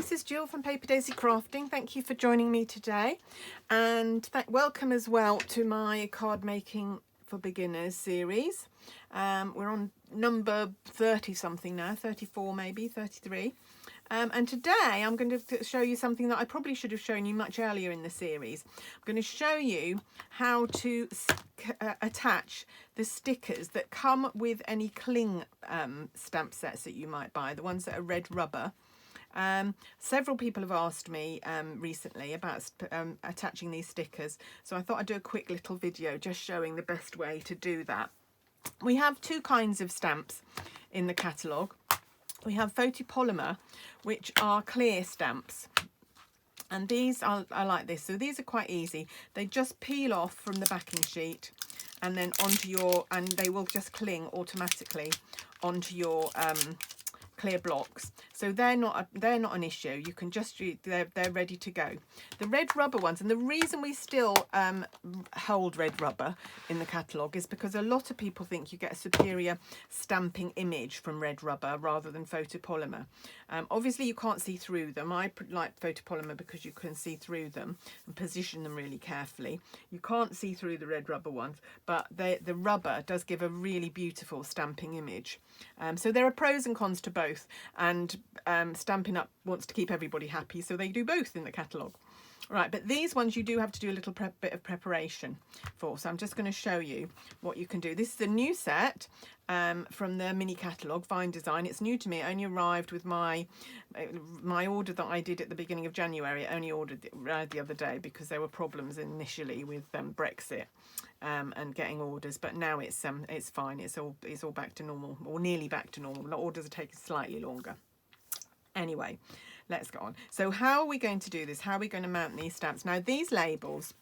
this is Jill from Paper Daisy Crafting. Thank you for joining me today, and welcome as well to my card making for beginners series. We're on number 30 something now, 34 maybe, 33. And today I'm going to show you something that I probably should have shown you much earlier in the series. I'm going to show you how to attach the stickers that come with any cling stamp sets that you might buy, the ones that are red rubber. Several people have asked me recently about attaching these stickers, so I thought I'd do a quick little video just showing the best way to do that. We have two kinds of stamps in the catalogue. We have Photopolymer, which are clear stamps, and these are like this. So these are quite easy. They just peel off from the backing sheet and then onto your, and they will just cling automatically onto your clear blocks. So they're not an issue. You can just, they're ready to go. The red rubber ones, and the reason we still hold red rubber in the catalogue is because a lot of people think you get a superior stamping image from red rubber rather than photopolymer. Obviously you can't see through them. I like photopolymer because you can see through them and position them really carefully. You can't see through the red rubber ones, but the rubber does give a really beautiful stamping image. So there are pros and cons to both, and Stampin' Up wants to keep everybody happy, so they do both in the catalogue. Right, but these ones you do have to do a little bit of preparation for, so I'm just going to show you what you can do. This is a new set from the mini catalogue, Fine Design. It's new to me. It only arrived with my order that I did at the beginning of January. I only ordered it the other day because there were problems initially with Brexit and getting orders, but now it's fine. It's all back to normal, or nearly back to normal. The orders are taking slightly longer. Anyway, let's go on. So how are we going to do this? How are we going to mount these stamps? Now, these labels,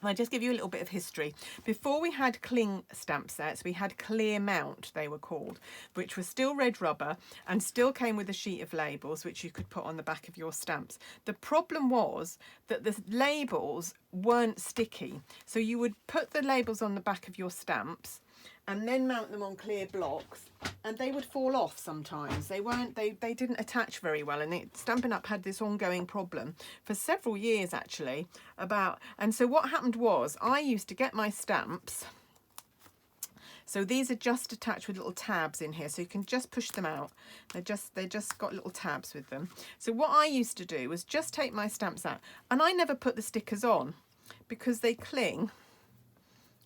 I'll just give you a little bit of history. Before we had cling stamp sets, we had clear mount, they were called, which was still red rubber and still came with a sheet of labels which you could put on the back of your stamps. The problem was that the labels weren't sticky. So you would put the labels on the back of your stamps and then mount them on clear blocks, and they would fall off sometimes. They didn't attach very well, and Stampin' Up had this ongoing problem for several years actually and so what happened was I used to get my stamps. So these are just attached with little tabs in here, so you can just push them out. They just got little tabs with them. So what I used to do was just take my stamps out, and I never put the stickers on because they cling,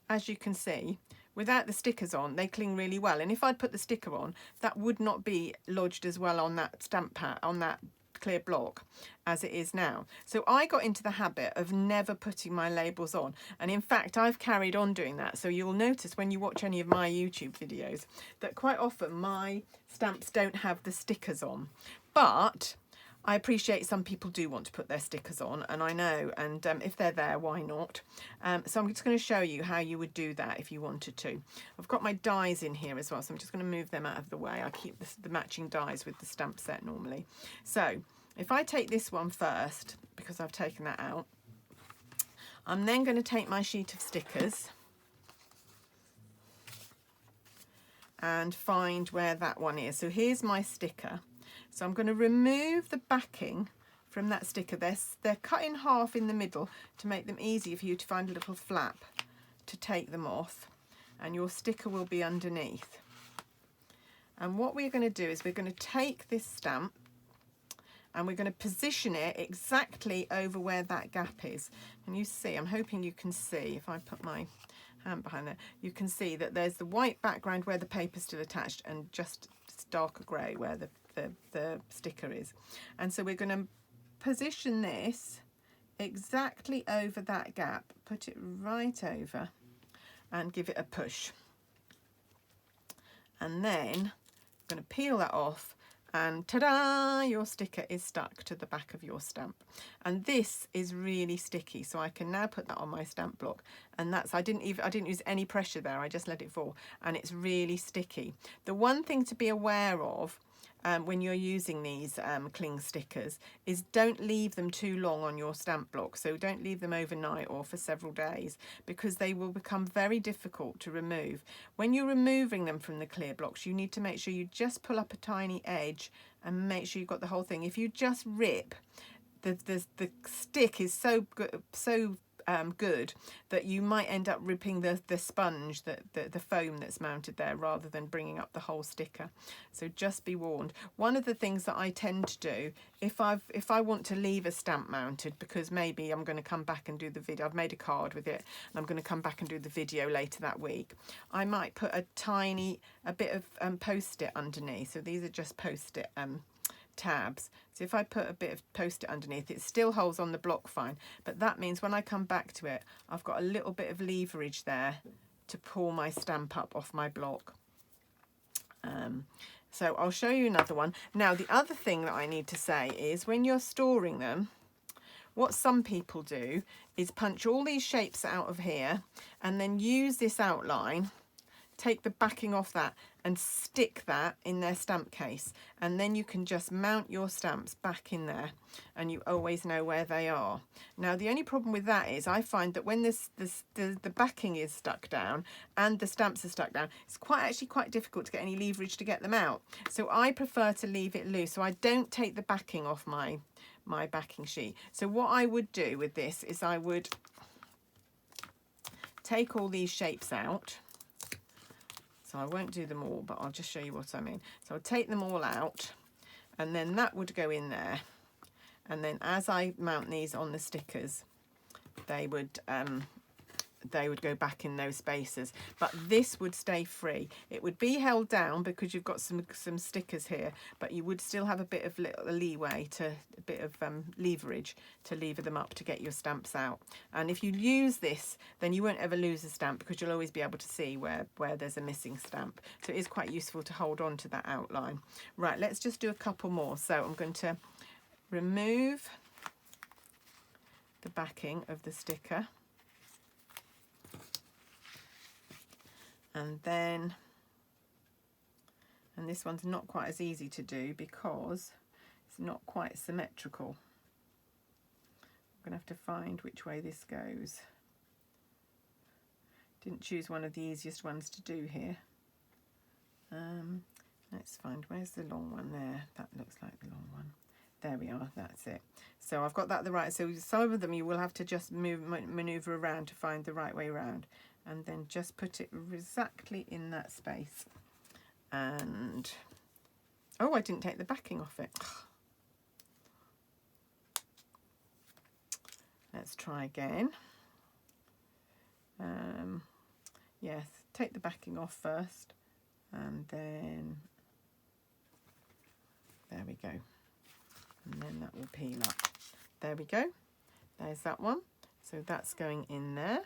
as you can see. Without the stickers on, they cling really well, and if I'd put the sticker on, that would not be lodged as well on that stamp pad, on that clear block, as it is now. So I got into the habit of never putting my labels on, and in fact I've carried on doing that. So you'll notice when you watch any of my YouTube videos that quite often my stamps don't have the stickers on, but I appreciate some people do want to put their stickers on, and I know, and if they're there, why not? So I'm just going to show you how you would do that if you wanted to. I've got my dies in here as well, so I'm just going to move them out of the way. I keep the matching dies with the stamp set normally. So if I take this one first, because I've taken that out, I'm then going to take my sheet of stickers and find where that one is. So here's my sticker. So I'm going to remove the backing from that sticker. They're cut in half in the middle to make them easy for you to find a little flap to take them off, and your sticker will be underneath. And what we're going to do is we're going to take this stamp and we're going to position it exactly over where that gap is. And you see, I'm hoping you can see, if I put my hand behind there, you can see that there's the white background where the paper's still attached and just darker grey where the sticker is. And so we're going to position this exactly over that gap, put it right over and give it a push, and then I'm going to peel that off, and ta-da, your sticker is stuck to the back of your stamp. And this is really sticky, so I can now put that on my stamp block, and that's, I didn't use any pressure there, I just let it fall, and it's really sticky. The one thing to be aware of when you're using these cling stickers is don't leave them too long on your stamp block. So don't leave them overnight or for several days, because they will become very difficult to remove. When you're removing them from the clear blocks, you need to make sure you just pull up a tiny edge and make sure you've got the whole thing. If you just rip, the stick is so good, good that you might end up ripping the sponge, the foam that's mounted there, rather than bringing up the whole sticker. So just be warned. One of the things that I tend to do, if I want to leave a stamp mounted, because maybe I'm going to come back and do the video, I've made a card with it and I'm going to come back and do the video later that week, I might put a bit of post-it underneath. So these are just post-it tabs. So if I put a bit of post-it underneath, it still holds on the block fine, but that means when I come back to it, I've got a little bit of leverage there to pull my stamp up off my block. So I'll show you another one. Now, the other thing that I need to say is when you're storing them, what some people do is punch all these shapes out of here and then use this outline, take the backing off that and stick that in their stamp case, and then you can just mount your stamps back in there and you always know where they are. Now, the only problem with that is I find that when the backing is stuck down and the stamps are stuck down, it's actually quite difficult to get any leverage to get them out. So I prefer to leave it loose, so I don't take the backing off my backing sheet. So what I would do with this is I would take all these shapes out. So I won't do them all, but I'll just show you what I mean. So I'll take them all out, and then that would go in there. And then as I mount these on the stickers, they would go back in those spaces. But this would stay free. It would be held down because you've got some stickers here, but you would still have a bit of leeway, a bit of leverage to lever them up to get your stamps out. And if you use this, then you won't ever lose a stamp because you'll always be able to see where there's a missing stamp. So it is quite useful to hold on to that outline. Right, let's just do a couple more. So I'm going to remove the backing of the sticker. And this one's not quite as easy to do because it's not quite symmetrical. I'm going to have to find which way this goes. Didn't choose one of the easiest ones to do here. Let's find, where's the long one there? That looks like the long one. There we are, that's it. So I've got that the right, so some of them you will have to just maneuver around to find the right way around. And then just put it exactly in that space. And, oh, I didn't take the backing off it. Let's try again. Yes, take the backing off first. And then, there we go. And then that will peel up. There we go. There's that one. So that's going in there.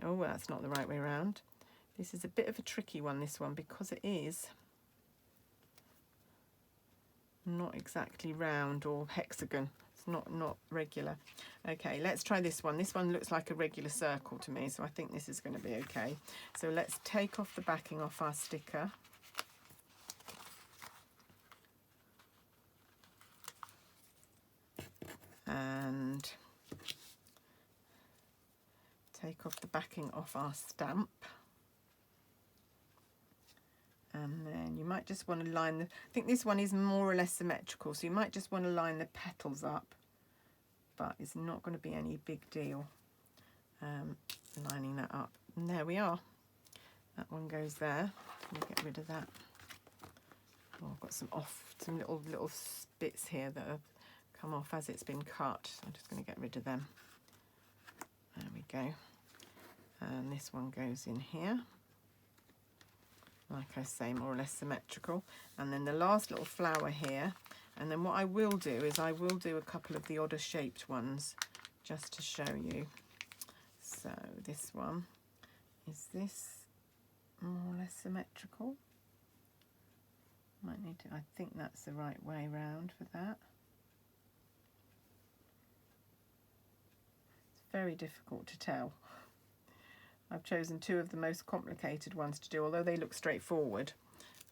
Oh, that's not the right way around. This is a bit of a tricky one, this one, because it is not exactly round or hexagon. It's not regular. Okay, let's try this one. This one looks like a regular circle to me, so I think this is going to be okay. So let's take off the backing off our sticker. And take off the backing off our stamp, and then you might just want to line I think this one is more or less symmetrical, so you might just want to line the petals up, but it's not going to be any big deal lining that up. And there we are. That one goes there. Let me get rid of that. Oh, I've got some little bits here that have come off as it's been cut. So I'm just going to get rid of them. There we go. And this one goes in here, like I say, more or less symmetrical. And then the last little flower here. And then what I will do is I will do a couple of the odder shaped ones just to show you. So this one, is this more or less symmetrical? Might need to, I think that's the right way round for that. It's very difficult to tell. I've chosen two of the most complicated ones to do, although they look straightforward.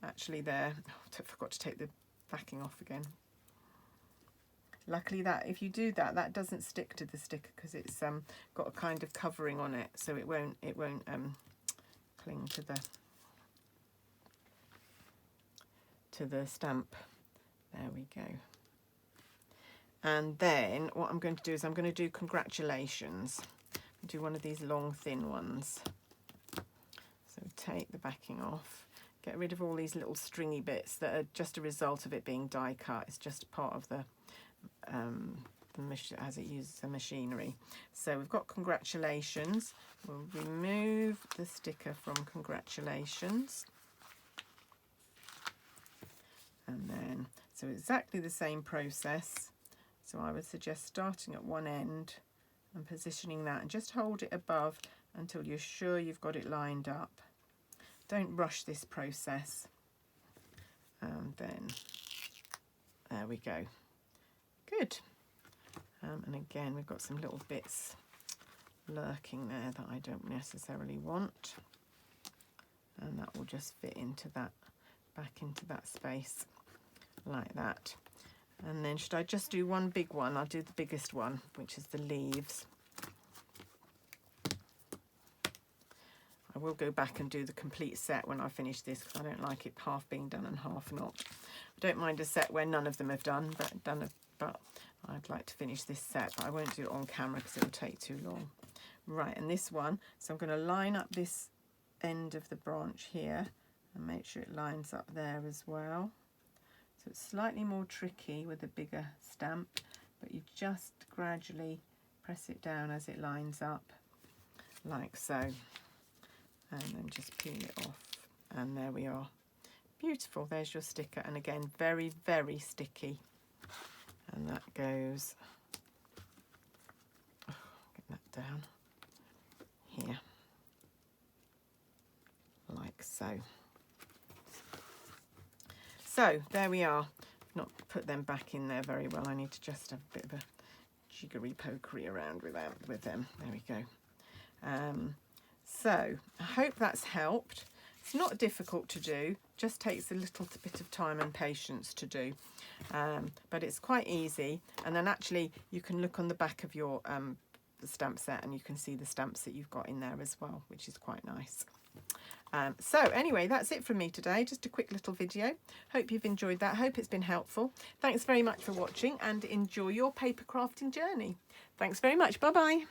Actually, I forgot to take the backing off again. Luckily, that if you do that, that doesn't stick to the sticker because it's got a kind of covering on it, so it won't cling to the to the stamp. There we go. And then what I'm going to do is I'm going to do congratulations. Do one of these long thin ones. So take the backing off, get rid of all these little stringy bits that are just a result of it being die cut. It's just part of the as it uses the machinery. So we've got congratulations. We'll remove the sticker from congratulations. And then, so exactly the same process. So I would suggest starting at one end and positioning that, and just hold it above until you're sure you've got it lined up. Don't rush this process. And then, there we go. Good. And again, we've got some little bits lurking there that I don't necessarily want. And that will just fit into that, back into that space like that. And then should I just do one big one? I'll do the biggest one, which is the leaves. I will go back and do the complete set when I finish this, because I don't like it half being done and half not. I don't mind a set where none of them have done, but I'd like to finish this set, but I won't do it on camera because it'll take too long. Right, and this one, so I'm going to line up this end of the branch here and make sure it lines up there as well. So it's slightly more tricky with a bigger stamp, but you just gradually press it down as it lines up, like so. And then just peel it off. And there we are. Beautiful, there's your sticker. And again, very, very sticky. And that goes, get that down here, like so. So there we are. Not put them back in there very well. I need to just have a bit of a jiggery pokery around with them. There we go. So I hope that's helped. It's not difficult to do, just takes a little bit of time and patience to do, but it's quite easy. And then actually you can look on the back of your stamp set and you can see the stamps that you've got in there as well, which is quite nice. So anyway, that's it from me today, just a quick little video. Hope you've enjoyed that, hope it's been helpful. Thanks very much for watching and enjoy your paper crafting journey. Thanks very much, bye bye.